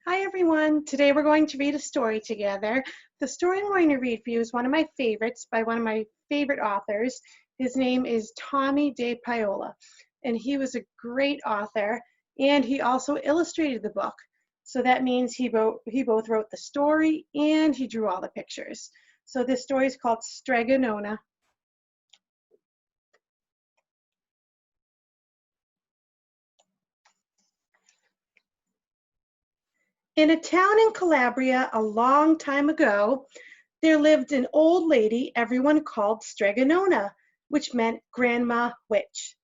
Hi everyone, today we're going to read a story together. The story I'm going to read for you is one of my favorites by one of my favorite authors. His name is Tommy De Paola, and he was a great author, and he also illustrated the book. So that means he both wrote the story and he drew all the pictures. So this story is called Strega Nona. In a town in Calabria a long time ago, there lived an old lady everyone called Strega Nona, which meant Grandma Witch.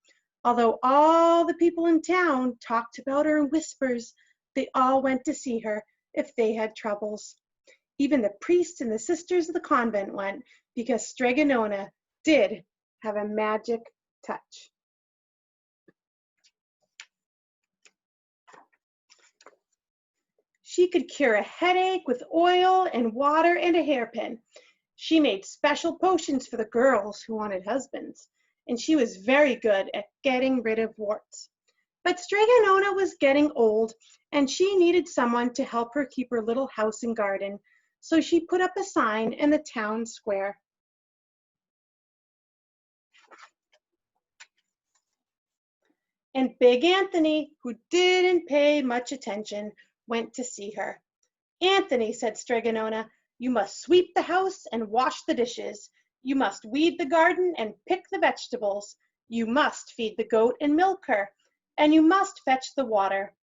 Although all the people in town talked about her in whispers, they all went to see her if they had troubles. Even the priests and the sisters of the convent went because Strega Nona did have a magic touch. She could cure a headache with oil and water and a hairpin. She made special potions for the girls who wanted husbands, and she was very good at getting rid of warts. But Strega Nona was getting old, and she needed someone to help her keep her little house and garden, so she put up a sign in the town square. And Big Anthony, who didn't pay much attention, went to see her. "Anthony," said Strega Nona, "you must sweep the house and wash the dishes. You must weed the garden and pick the vegetables. You must feed the goat and milk her, and you must fetch the water.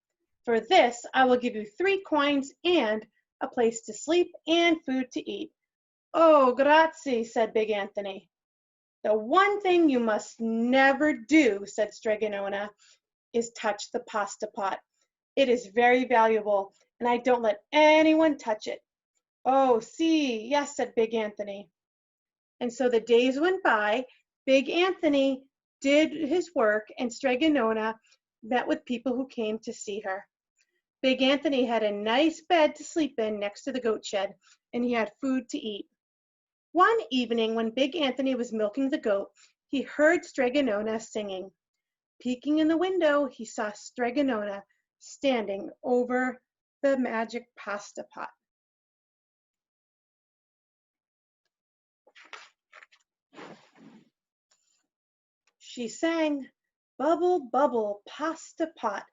For this I will give you 3 coins and a place to sleep and food to eat." "Oh, grazie," said Big Anthony. "The one thing you must never do," said Strega Nona, "is touch the pasta pot. It is very valuable, and I don't let anyone touch it." "Oh, see, yes," said Big Anthony. And so the days went by. Big Anthony did his work, and Strega Nona met with people who came to see her. Big Anthony had a nice bed to sleep in next to the goat shed, and he had food to eat. One evening, when Big Anthony was milking the goat, he heard Strega Nona singing. Peeking in the window, he saw Strega Nona standing over the magic pasta pot. She sang, "Bubble, bubble, pasta pot,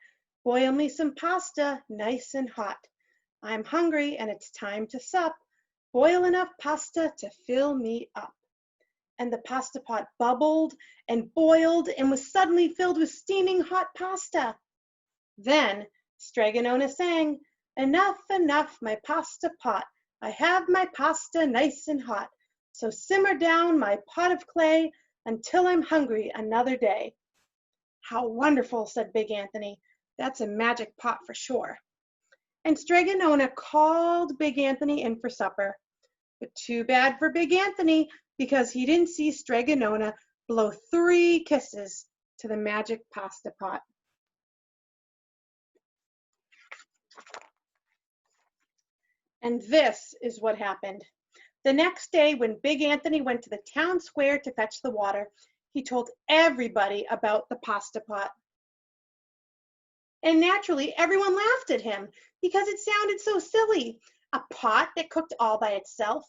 boil me some pasta nice and hot. I'm hungry and it's time to sup. Boil enough pasta to fill me up." And the pasta pot bubbled and boiled and was suddenly filled with steaming hot pasta. Then Strega Nona sang, "Enough, enough, my pasta pot. I have my pasta nice and hot. So simmer down my pot of clay until I'm hungry another day." "How wonderful," said Big Anthony. "That's a magic pot for sure." And Strega Nona called Big Anthony in for supper. But too bad for Big Anthony, because he didn't see Strega Nona blow 3 kisses to the magic pasta pot. And this is what happened. The next day, when Big Anthony went to the town square to fetch the water, he told everybody about the pasta pot. And naturally, everyone laughed at him because it sounded so silly. A pot that cooked all by itself.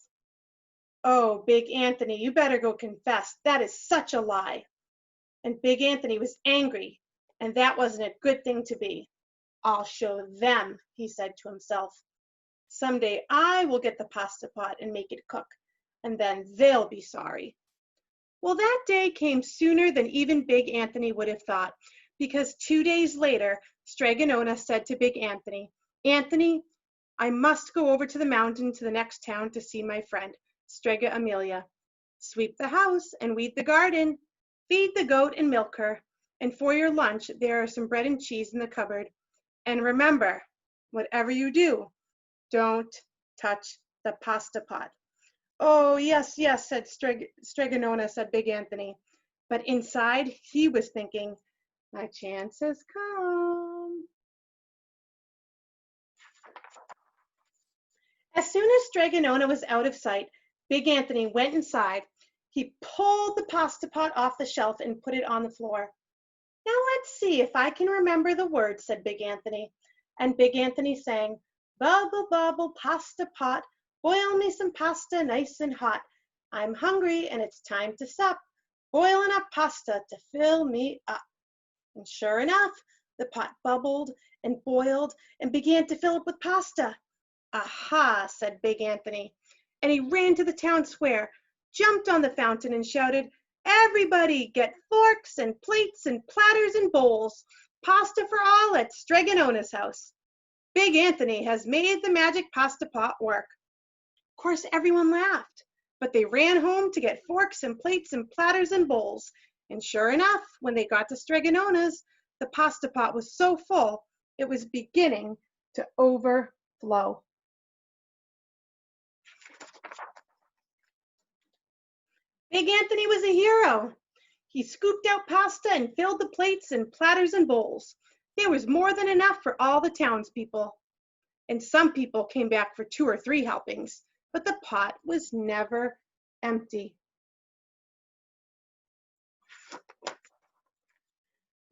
"Oh, Big Anthony, you better go confess. That is such a lie." And Big Anthony was angry, and that wasn't a good thing to be. "I'll show them," he said to himself. "Someday I will get the pasta pot and make it cook, and then they'll be sorry." Well, that day came sooner than even Big Anthony would have thought, because 2 days later, Strega Nona said to Big Anthony, "Anthony, I must go over to the mountain to the next town to see my friend, Strega Amelia. Sweep the house and weed the garden. Feed the goat and milk her. And for your lunch, there are some bread and cheese in the cupboard. And remember, whatever you do, don't touch the pasta pot." "Oh, yes, yes," said Strega Nona, said Big Anthony. But inside, he was thinking, "My chance has come." As soon as Strega Nona was out of sight, Big Anthony went inside. He pulled the pasta pot off the shelf and put it on the floor. "Now let's see if I can remember the words," said Big Anthony. And Big Anthony sang, Bubble, bubble, pasta pot, boil me some pasta nice and hot. I'm hungry and it's time to sup. Boil enough pasta to fill me up. And sure enough, the pot bubbled and boiled and began to fill up with pasta. Aha, said Big Anthony. And he ran to the town square, jumped on the fountain, and shouted, Everybody, get forks and plates and platters and bowls. Pasta for all at Strega Nona's house. Big Anthony has made the magic pasta pot work. Of course, everyone laughed, but they ran home to get forks and plates and platters and bowls. And sure enough, when they got to Strega Nona's, the pasta pot was so full, it was beginning to overflow. Big Anthony was a hero. He scooped out pasta and filled the plates and platters and bowls. There was more than enough for all the townspeople. And some people came back for 2 or 3 helpings, but the pot was never empty.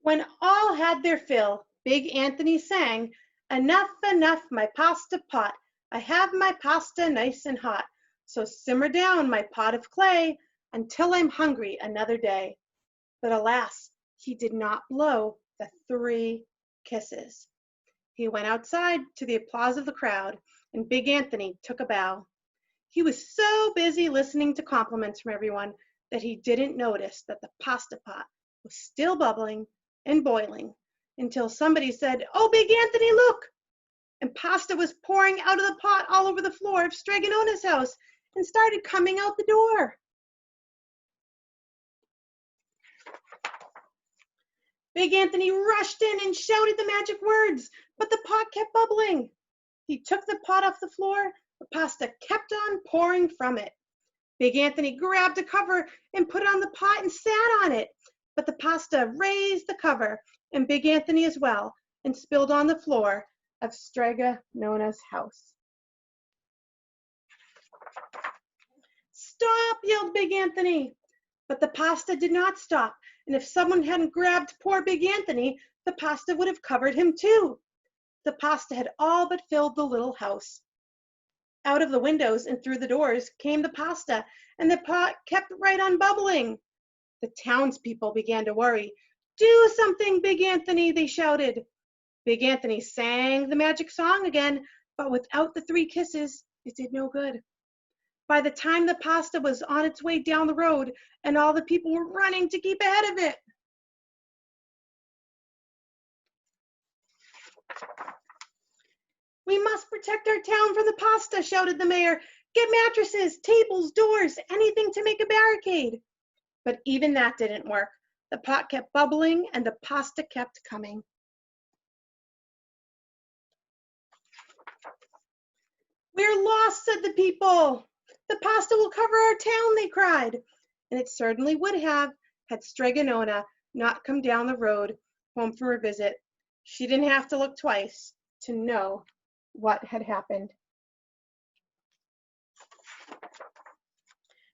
When all had their fill, Big Anthony sang, Enough, enough, my pasta pot. I have my pasta nice and hot. So simmer down, my pot of clay, until I'm hungry another day. But alas, he did not blow the 3 kisses. He went outside to the applause of the crowd, and Big Anthony took a bow. He was so busy listening to compliments from everyone that he didn't notice that the pasta pot was still bubbling and boiling until somebody said, Oh, Big Anthony, look! And pasta was pouring out of the pot all over the floor of Strega Nona's house and started coming out the door. Big Anthony rushed in and shouted the magic words, but the pot kept bubbling. He took the pot off the floor, the pasta kept on pouring from it. Big Anthony grabbed a cover and put it on the pot and sat on it, but the pasta raised the cover, and Big Anthony as well, and spilled on the floor of Strega Nona's house. Stop, yelled Big Anthony. But the pasta did not stop, and if someone hadn't grabbed poor Big Anthony, the pasta would have covered him too. The pasta had all but filled the little house. Out of the windows and through the doors came the pasta, and the pot kept right on bubbling. The townspeople began to worry. Do something, Big Anthony, they shouted. Big Anthony sang the magic song again, but without the 3 kisses, it did no good. By the time the pasta was on its way down the road, and all the people were running to keep ahead of it. We must protect our town from the pasta, shouted the mayor. Get mattresses, tables, doors, anything to make a barricade. But even that didn't work. The pot kept bubbling and the pasta kept coming. We're lost, said the people. The pasta will cover our town, they cried. And it certainly would have had Strega Nona not come down the road home for a visit. She didn't have to look twice to know what had happened.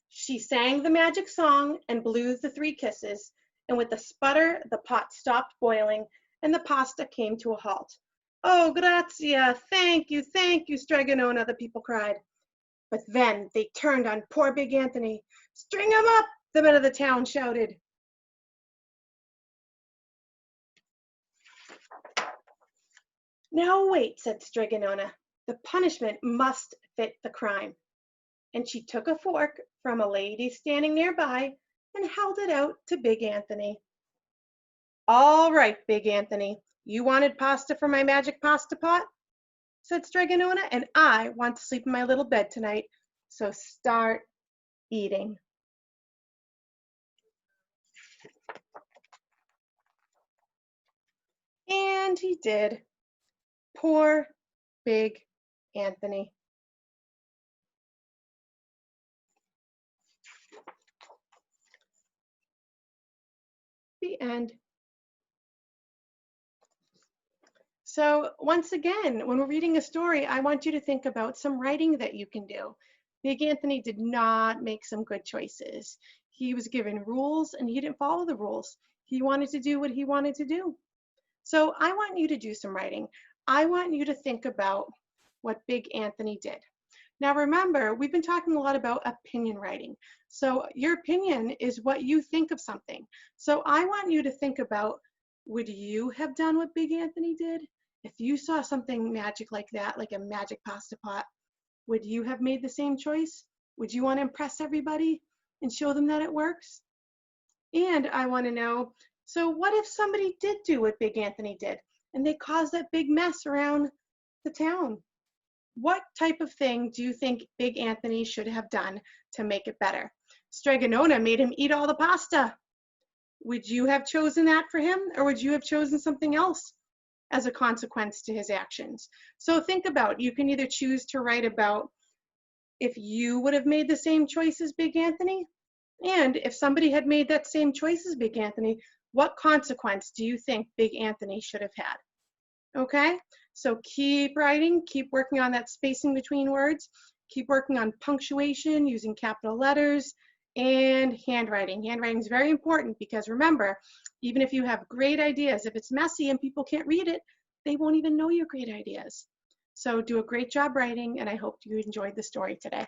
She sang the magic song and blew the 3 kisses, and with a sputter, the pot stopped boiling and the pasta came to a halt. Oh, grazia, thank you, Strega Nona, the people cried. But then they turned on poor Big Anthony. String him up, the men of the town shouted. Now wait, said Strega Nona. The punishment must fit the crime. And she took a fork from a lady standing nearby and held it out to Big Anthony. All right, Big Anthony, you wanted pasta for my magic pasta pot? Said Strega Nona, and I want to sleep in my little bed tonight, so start eating. And he did. Poor Big Anthony. The end. So once again, when we're reading a story, I want you to think about some writing that you can do. Big Anthony did not make some good choices. He was given rules and he didn't follow the rules. He wanted to do what he wanted to do. So I want you to do some writing. I want you to think about what Big Anthony did. Now remember, we've been talking a lot about opinion writing. So your opinion is what you think of something. So I want you to think about, would you have done what Big Anthony did? If you saw something magic like that, like a magic pasta pot, would you have made the same choice? Would you want to impress everybody and show them that it works? And I want to know, so what if somebody did do what Big Anthony did and they caused that big mess around the town? What type of thing do you think Big Anthony should have done to make it better? Strega Nona made him eat all the pasta. Would you have chosen that for him, or would you have chosen something else as a consequence to his actions? So think about, you can either choose to write about if you would have made the same choice as Big Anthony, and if somebody had made that same choice as Big Anthony, what consequence do you think Big Anthony should have had? Okay, so keep writing, keep working on that spacing between words, keep working on punctuation, using capital letters, and handwriting. Handwriting is very important because remember, even if you have great ideas, if it's messy and people can't read it, they won't even know your great ideas. So do a great job writing, and I hope you enjoyed the story today.